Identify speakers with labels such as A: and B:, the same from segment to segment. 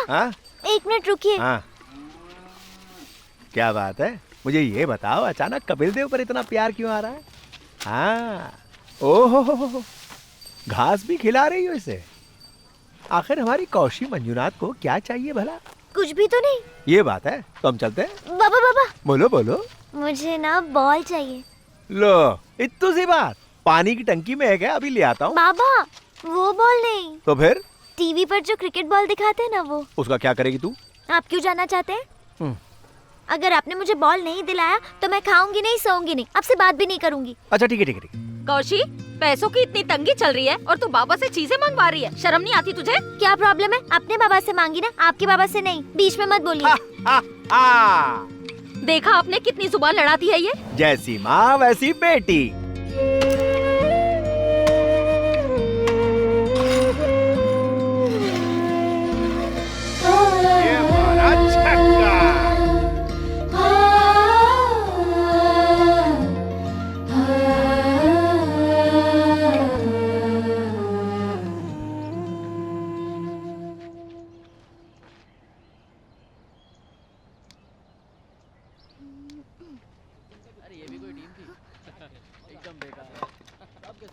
A: हाँ?
B: 1 मिनट रुकिए।
A: हाँ। क्या बात है, मुझे ये बताओ अचानक कपिल देव पर इतना प्यार क्यों आ रहा है? हाँ, ओहो, घास भी खिला रही हो इसे। आखिर हमारी कौशी मंजुनाथ को क्या चाहिए भला?
B: कुछ भी तो नहीं।
A: ये बात है, तो हम चलते हैं।
B: बाबा बाबा,
A: बोलो बोलो।
B: मुझे ना बॉल चाहिए।
A: लो, इतनी सी बात। पानी की टंकी में है क्या? अभी ले आता हूँ।
B: बाबा, वो बॉल नहीं।
A: तो फिर?
B: टीवी पर जो क्रिकेट बॉल दिखाते हैं ना, वो।
A: उसका क्या करेगी तू?
B: आप क्यों जानना चाहते हैं? अगर आपने मुझे बॉल नहीं दिलाया तो मैं खाऊंगी नहीं, सोऊंगी नहीं, आपसे बात भी नहीं करूंगी।
A: अच्छा ठीक है।
C: कौशी, पैसों की इतनी तंगी चल रही है और तू बाबा से चीजें मंगवा रही है, शर्म नहीं आती तुझे?
B: क्या प्रॉब्लम है? अपने बाबा से मांगी ना, आपके बाबा से नहीं। बीच में मत बोलिए।
C: देखा आपने कितनी जुबान लड़ाती है ये।
A: जैसी माँ वैसी बेटी। ये मारा छक्का।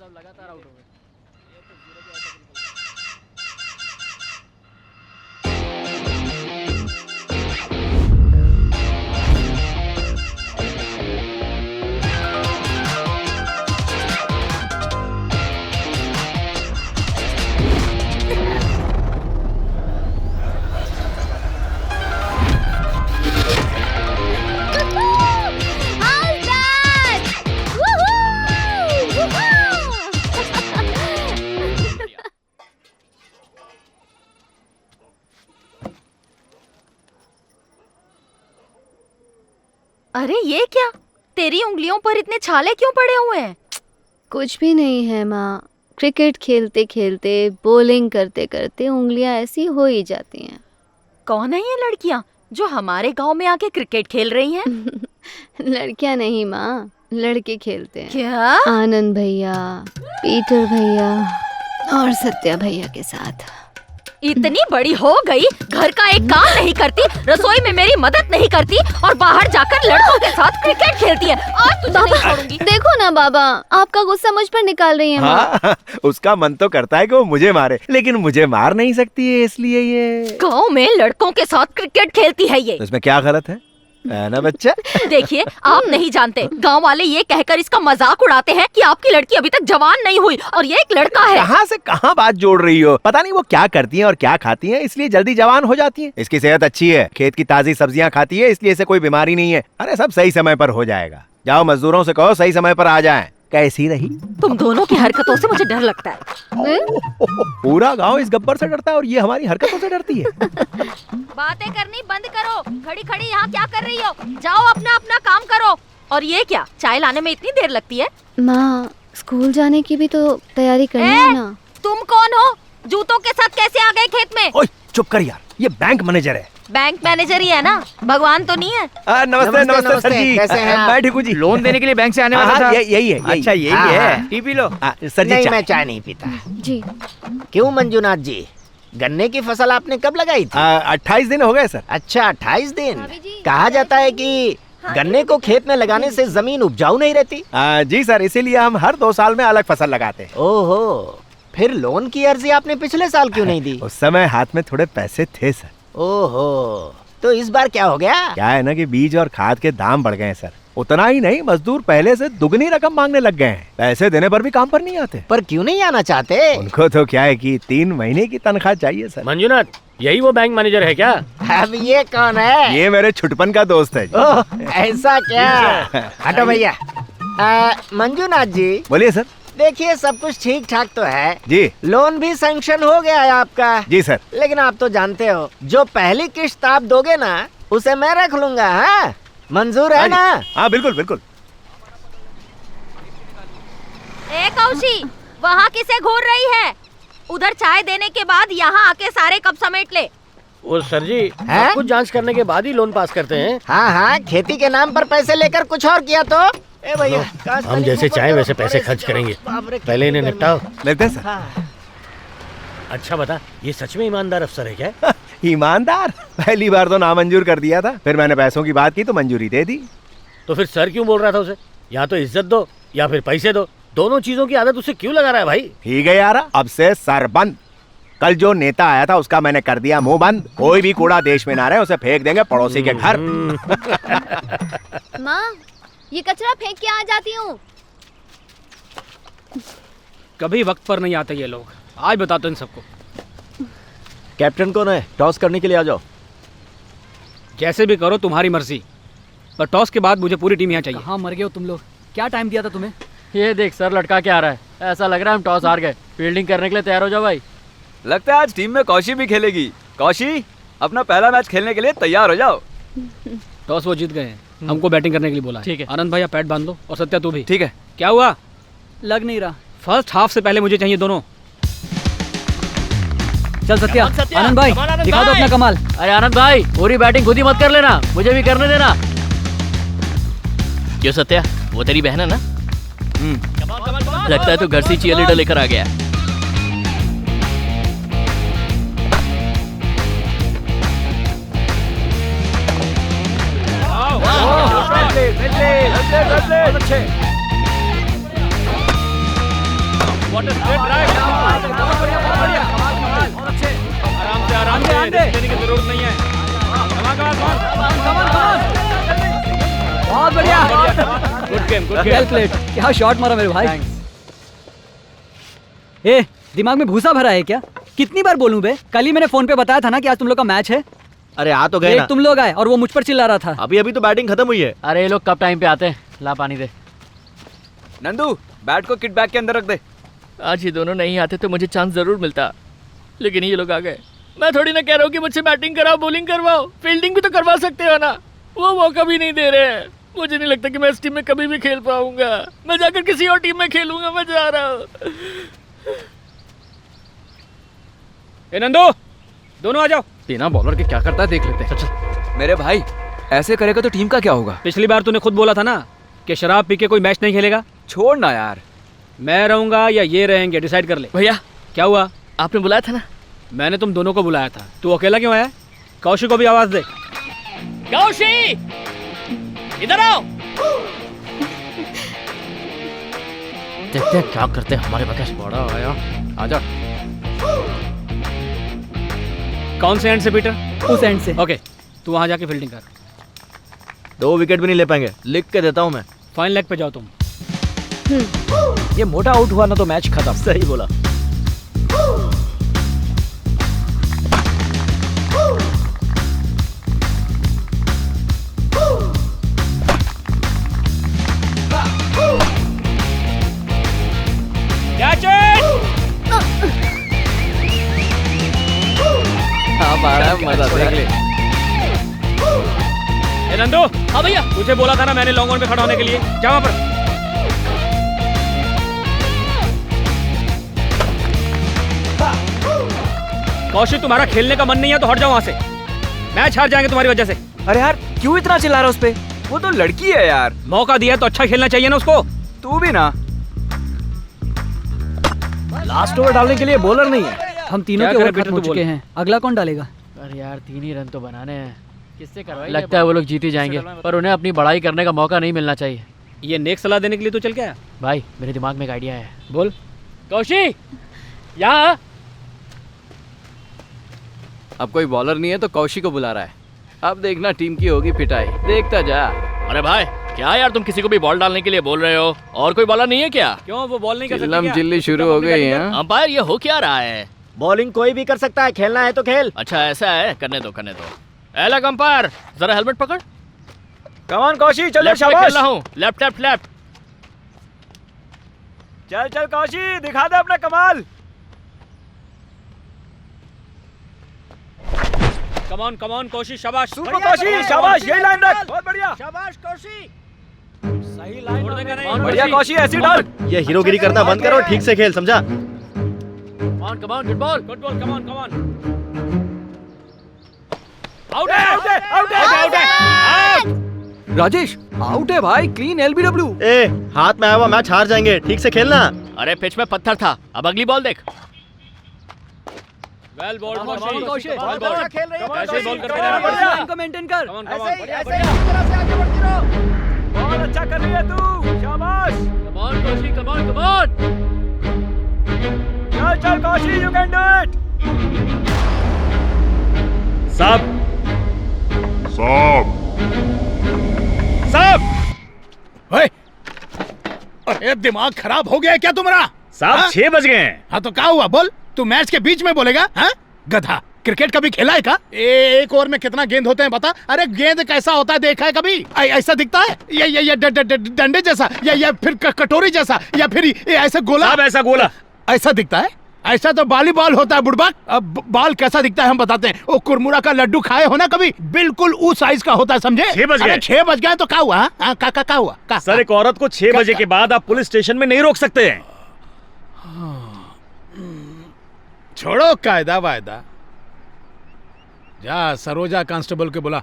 D: लगातार आउट हो गए।
C: अरे ये क्या, तेरी उंगलियों पर इतने छाले क्यों पड़े हुए हैं?
E: कुछ भी नहीं है माँ, क्रिकेट खेलते खेलते बॉलिंग करते करते उंगलियां ऐसी हो ही जाती हैं।
C: कौन है ये लड़कियां जो हमारे गांव में आके क्रिकेट खेल रही हैं?
E: लड़कियां नहीं माँ, लड़के खेलते हैं।
C: क्या?
E: आनंद भैया, पीटर भैया और सत्या भैया के साथ।
C: इतनी बड़ी हो गई, घर का एक काम नहीं करती, रसोई में मेरी मदद नहीं करती और बाहर जाकर लड़कों के साथ क्रिकेट खेलती है। आज तुझे नहीं छोड़ूंगी।
E: देखो ना बाबा, आपका गुस्सा मुझ पर निकाल रही है माँ।
A: हाँ, उसका मन तो करता है कि वो मुझे मारे, लेकिन मुझे मार नहीं सकती है, इसलिए ये
C: गांव में लड़कों के साथ क्रिकेट खेलती है ये।
A: तो इसमें क्या गलत है ना बच्चा?
C: देखिए, आप नहीं जानते, गांव वाले ये कहकर इसका मजाक उड़ाते हैं कि आपकी लड़की अभी तक जवान नहीं हुई और ये एक लड़का है।
A: कहाँ से कहाँ बात जोड़ रही हो? पता नहीं वो क्या करती हैं और क्या खाती हैं, इसलिए जल्दी जवान हो जाती हैं। इसकी सेहत अच्छी है, खेत की ताजी सब्जियां खाती है, इसलिए इसे कोई बीमारी नहीं है। अरे सब सही समय पर हो जाएगा। जाओ मजदूरों से कहो सही समय पर आ जाएं। कैसी रही?
C: तुम दोनों की हरकतों से मुझे डर लगता है।
A: पूरा गांव इस गब्बर से डरता है और ये हमारी हरकतों से डरती है।
C: बातें करनी बंद करो, खड़ी खड़ी यहाँ क्या कर रही हो? जाओ अपना अपना काम करो। और ये क्या, चाय लाने में इतनी देर लगती है?
E: माँ, स्कूल जाने की भी तो तैयारी करनी है ना।
C: तुम कौन हो? जूतों के साथ कैसे आ गए खेत में?
A: ओए चुप कर यार, ये बैंक मैनेजर है।
C: बैंक मैनेजर ही है ना, भगवान तो नहीं है।
A: नमस्ते सर जी।
D: कैसे हैं आप?
A: मैं ठीक हूँ जी।
F: लोन देने के लिए बैंक से आने वाला था।
A: यही है।
F: अच्छा यही
D: हाँ,
F: है।
D: हाँ।
F: T P low.
A: सर जी
D: नहीं, मैं चाय नहीं पीता।
E: जी।
D: क्यों मंजुनाथ जी, गन्ने की फसल आपने कब लगाई थी?
A: 28 दिन हो गए सर।
D: अच्छा, 28 दिन। कहा जाता है कि गन्ने को खेत में लगाने से जमीन उपजाऊ नहीं रहती।
A: जी सर, इसीलिए हम हर 2 साल में अलग फसल लगाते हैं।
D: ओहो, फिर लोन की अर्जी आपने पिछले साल क्यों नहीं दी?
A: उस समय हाथ में थोड़े पैसे थे सर।
D: ओहो, तो इस बार क्या हो गया?
A: क्या है ना कि बीज और खाद के दाम बढ़ गए हैं सर। उतना ही नहीं, मजदूर पहले से दुगनी रकम मांगने लग गए हैं। पैसे देने पर भी काम पर नहीं आते।
D: पर क्यों नहीं आना चाहते?
A: उनको तो क्या है कि 3 महीने की तनख्वाह चाहिए सर।
F: मंजुनाथ, यही वो बैंक मैनेजर है क्या?
D: अब ये कौन है?
A: ये मेरे छुटपन का दोस्त है जी।
D: ओह, ऐसा क्या? हटो भैया। मंजुनाथ जी,
A: बोलिए सर।
D: देखिए, सब कुछ ठीक ठाक तो है
A: जी।
D: लोन भी सैंक्शन हो गया है आपका।
A: जी सर।
D: लेकिन आप तो जानते हो, जो पहली किश्त आप दोगे ना, उसे मैं रख लूंगा। हाँ, मंजूर है ना?
A: हाँ बिल्कुल बिल्कुल।
C: ए कौशी, वहाँ किसे घूर रही है? उधर चाय देने के बाद यहाँ आके सारे कप समेट ले।
F: वो सर जी,
D: हैं?
F: सब कुछ जांच करने के बाद ही लोन पास करते हैं।
D: हाँ हाँ, खेती के नाम पर पैसे लेकर कुछ और किया तो? ए भैया,
F: हम जैसे चाहे वैसे पैसे खर्च करेंगे। पहले इन्हें निपटाओ।
A: लगता है सर।
D: हाँ।
F: अच्छा बता, ये सच में ईमानदार अफसर है क्या?
A: ईमानदार। पहली बार तो नामंजूर कर दिया था, फिर मैंने पैसों की बात की तो मंजूरी दे दी।
F: तो फिर सर क्यों बोल रहा था उसे? या तो इज्जत दो या फिर पैसे दो, दोनों चीजों की आदत उसे क्यों लगा रहा है भाई?
A: ठीक है यार, अब से सर बंद। कल जो नेता आया था उसका मैंने कर दिया मुंह बंद। कोई भी कूड़ा देश में ना रहे, उसे फेंक देंगे पड़ोसी के घर।
E: माँ, ये कचरा फेंक के आ जाती हूँ।
G: कभी वक्त पर नहीं आते ये लोग। आज बताता हूं इन सबको।
H: कैप्टन कौन है? टॉस करने के लिए आ जाओ।
G: जैसे भी करो, तुम्हारी मर्जी, पर टॉस के बाद मुझे पूरी टीम यहाँ चाहिए।
I: कहाँ मर गए हो तुम लोग? क्या टाइम दिया था तुम्हें?
J: ये देख सर लटका के आ रहा है, ऐसा लग रहा है हम टॉस हार गए। फील्डिंग करने के लिए तैयार हो जाओ भाई।
K: लगता है आज टीम में कौशी भी खेलेगी। कौशी, अपना पहला मैच खेलने के लिए तैयार हो जाओ।
G: टॉस वो जीत गए हैं, हमको बैटिंग करने के लिए बोला है।
J: ठीक है।
G: आनंद भैया पैड बांध लो, और सत्या तू भी।
K: ठीक है।
G: क्या हुआ?
I: लग नहीं रहा।
G: फर्स्ट हाफ से पहले मुझे चाहिए दोनों।
I: चल सत्या, आनंद भाई दिखा दो अपना कमाल।
J: अरे आनंद भाई, पूरी बैटिंग खुद ही मत कर लेना, मुझे भी करने देना।
L: क्यों सत्या, वो तेरी बहन है ना? लगता है तू घर से चीयरलीडर लेकर आ गया।
G: आराम से देने की जरूरत नहीं है।
I: बहुत बढ़िया।
G: Good game, good
I: well
G: game.
I: Played. क्या शॉट मारा मेरे भाई। ए, दिमाग में भूसा भरा है क्या? कितनी बार बोलूं बे? कल ही मैंने फोन पे बताया था ना कि आज तुम लोग का मैच है।
H: अरे आ तो गए
I: एक
H: ना।
I: तुम लोग आए और वो मुझ पर चिल्ला रहा था।
H: अभी तो बैटिंग खत्म हुई है।
J: अरे ये लोग कब टाइम पे आते हैं? ला पानी दे।
K: नंदू, बैट को किट बैग के अंदर रख दे।
L: आज ये दोनों नहीं आते तो मुझे चांस जरूर मिलता, लेकिन ये लोग आ गए। मैं थोड़ी ना कह रहा हूँ कि मुझसे बैटिंग कराओ, बॉलिंग करवाओ, फील्डिंग भी तो करवा सकते हो ना। वो मौका भी नहीं दे रहे हैं। मुझे नहीं लगता कि मैं इस टीम में कभी भी खेल पाऊंगा। मैं जाकर किसी और टीम में खेलूंगा। मैं जा रहा हूँ।
G: ए नंदू, दोनों आ जाओ।
K: बिना बॉलर के क्या करता है देख लेते हैं। मेरे भाई, ऐसे करेगा तो टीम का क्या होगा?
G: पिछली बार तूने खुद बोला था ना कि शराब पी के कोई मैच नहीं खेलेगा।
K: छोड़ ना यार।
G: मैं रहूंगा या ये रहेंगे, डिसाइड कर ले।
L: भैया,
G: क्या हुआ?
L: आपने बुलाया था ना?
G: मैंने तुम दोनों को बुलाया था, तू अकेला क्यों आया? कौशिक को भी आवाज दे।
L: कौशी, इधर आओ। देखते हैं क्या करते हैं हमारे बगैर।
K: बड़ा आया, आजा।
G: कौन से एंड से पीटर?
I: उस एंड से।
G: ओके, तू वहां जाके फील्डिंग कर।
H: 2 विकेट भी नहीं ले पाएंगे, लिख के देता हूँ मैं।
G: फाइन लेग पे जाओ तुम।
H: ये मोटा आउट हुआ ना तो मैच खत्म। सही बोला।
K: मजा देख ले।
G: ए नंदू।
L: हाँ भैया।
G: तुझे बोला था ना मैंने लॉन्ग ऑन पे खड़ा होने के लिए। जा वहां पर। कौशिक, तुम्हारा खेलने का मन नहीं है तो हट जाओ वहां से। मैच हार जाएंगे तुम्हारी वजह से।
K: अरे यार, क्यों इतना चिल्ला रहा है उस पे? वो तो लड़की है यार।
G: मौका दिया तो अच्छा खेलना चाहिए ना उसको।
K: तू भी ना।
H: लास्ट ओवर डालने के लिए बॉलर नहीं है।
I: हम तीनों के ओवर खत्म हो चुके हैं, अगला कौन डालेगा?
J: अरे यार 3 ही रन तो बनाने हैं। किससे करवाएं? लगता है वो लोग जीत ही जाएंगे, पर उन्हें अपनी बढ़ाई करने का मौका नहीं मिलना चाहिए।
G: ये नेक सलाह देने के लिए तो चल के आया।
J: भाई मेरे दिमाग में एक आइडिया है।
G: बोल।
J: कौशी, यहाँ।
K: अब कोई बॉलर नहीं है तो कौशी को बुला रहा है। अब देखना टीम की होगी पिटाई, देखता जा।
L: अरे भाई, क्या यार तुम किसी को भी बॉल डालने के लिए बोल रहे हो? और कोई बॉलर नहीं है क्या?
G: क्यों, वो बॉल नहीं कर सकती
K: चिल्लम
G: क्या?
K: चिल्ली शुरू हो गई है।
L: अंपायर, ये हो क्या रहा है?
D: बॉलिंग कोई भी कर सकता है, खेलना है तो खेल।
L: अच्छा ऐसा है, करने दो करने दो। एला अंपायर, जरा हेलमेट पकड़।
K: कम ऑन कौशी, चल
L: लेफ्ट में
K: शाबाश।
L: खेल रहा हूँ, लेफ्ट लेफ्ट लेफ्ट।
K: चल चल कौशी, दिखा दे अपना कमाल।
G: कम ऑन कौशिक, शाबाश।
K: सुपर कौशी, शाबाश, यही लाइन रख। बहुत बढ़िया।
D: शाबाश कौशी।
K: सही
G: छोड़ देगा नहीं।
K: बढ़िया कौशी, ऐसी डाल।
H: ये हीरोगिरी करना बंद करो, ठीक से खेल, समझा?
L: Come on, good ball.
G: Good ball, come on.
K: Out है, आउट है, आउट है, आउट है। राजेश, आउट है भाई, क्लीन एलबीडब्ल्यू।
H: ए, हाथ में आया हुआ मैच हार जाएंगे, ठीक से खेलना।
L: अरे पिच में पत्थर था, अब अगली बॉल देख।
G: Well ball
I: Come on, Kaushik.
D: खेल रही है,
G: ऐसे ही बॉल करते
D: बढ़िया,
G: रहना।
D: बढ़िया।
I: इनको मेंटेन कर।
D: ऐसे ही इसी तरह से आगे बढ़ती रहो।
K: बहुत अच्छा कर रही है तू, शाबाश।
J: Come on Kaushik, come on, come on.
K: चल चल Kaushik, you can do it.
F: साहब
M: अरे दिमाग खराब हो गया है क्या तुम्हारा?
F: साहब 6 बज गए हैं।
M: हाँ तो क्या हुआ बोल, तू मैच के बीच में बोलेगा? हाँ गधा, क्रिकेट कभी खेला है क्या? एक ओवर में कितना गेंद होते हैं बता? अरे गेंद कैसा होता है देखा है कभी? ऐसा दिखता है या डंडे जैसा या फिर कटोरी जैसा या फिर ऐसा गोला?
F: साहब ऐसा गोला
M: ऐसा दिखता है? ऐसा तो वॉलीबॉल होता है बुड़बक। अब बॉल कैसा दिखता है हम बताते हैं। वो कुरमुरा का लड्डू खाए हो ना कभी? बिल्कुल उस साइज का होता है, समझे?
F: 6 बज गए।
M: 6 बज गए तो क्या हुआ? क्या हुआ?
F: सर एक औरत को 6 बजे के बाद आप पुलिस स्टेशन में नहीं रोक सकते हैं।
M: छोड़ो कायदा वायदा, जा सरोजा कांस्टेबल के बुला।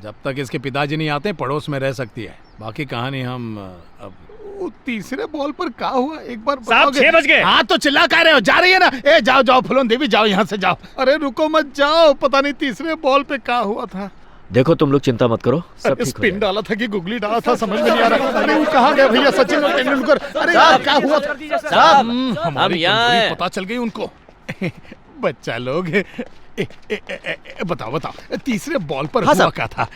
M: जब तक इसके पिताजी नहीं आते पड़ोस में रह सकती है। बाकी कहानी हम अब वो तीसरे बॉल पर क्या हुआ एक बार
F: साहब 6 बज गए।
M: हाँ तो चिल्ला कह रहे हो, जा रही है ना? ए जाओ जाओ फुलन देवी, जाओ यहाँ से जाओ। अरे रुको मत जाओ, पता नहीं तीसरे बॉल पे क्या हुआ था।
H: देखो तुम लोग चिंता मत करो, सब ठीक हो
M: स्पिन डाला था कि गुगली डाला था समझ में नहीं आ रहा। अरे वो कहाँ गया भैया सचिन और तेंदुलकर? अरे यार क्या हुआ था? हमारी कमजोरी पता चल गई उनको। बच्चा लोग बताओ तीसरे बॉल पर हुआ क्या था?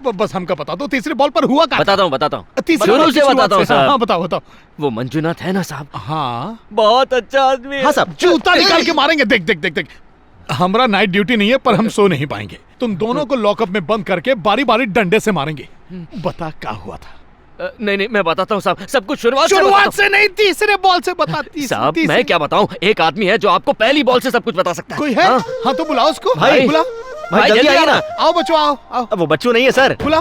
M: बस हमको बता दो, तीसरे बॉल पर हुआ क्या?
H: बताता हूँ
M: शुरू
H: से बताता हूँ साहब।
M: हाँ बताओ।
H: वो मंजुनाथ है ना साहब,
M: हाँ
H: बहुत अच्छा आदमी है। हाँ साहब,
M: जूता निकाल के मारेंगे। देख हमारा नाइट ड्यूटी नहीं है पर हम सो नहीं पाएंगे। तुम दोनों को लॉकअप में बंद करके बारी बारी डंडे से मारेंगे। बता क्या हुआ था?
H: नहीं मैं बताता हूँ साहब, सब कुछ शुरुआत
M: से नहीं, तीसरे बॉल से बता।
H: साहब मैं क्या बताऊँ, एक आदमी है जो आपको पहली बॉल से सब कुछ बता सकता है।
M: कोई है? हाँ तो बुलाओ उसको।
H: भाई
M: बुला
H: भाई जल्दी आइए ना।
M: आओ बच्चों आओ।
H: वो बच्चों नहीं है सर।
M: बुला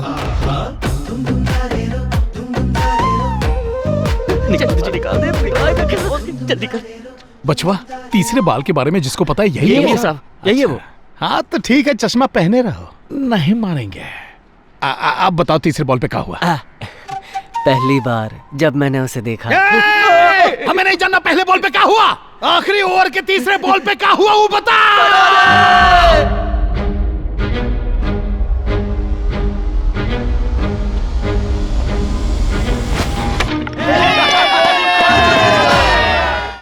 H: निकाल दे, जल्दी कर।
M: बचवा, तीसरे बॉल के बारे में जिसको पता है यही है
H: साहब, यही है वो।
M: हाँ तो ठीक है, चश्मा पहने रहो, नहीं मारेंगे। आप बताओ तीसरे बॉल पे क्या हुआ?
H: पहली बार जब मैंने उसे देखा।
M: हमें नहीं जानना पहले बॉल पे क्या हुआ, आखिरी ओवर के तीसरे बॉल पे क्या हुआ वो बता।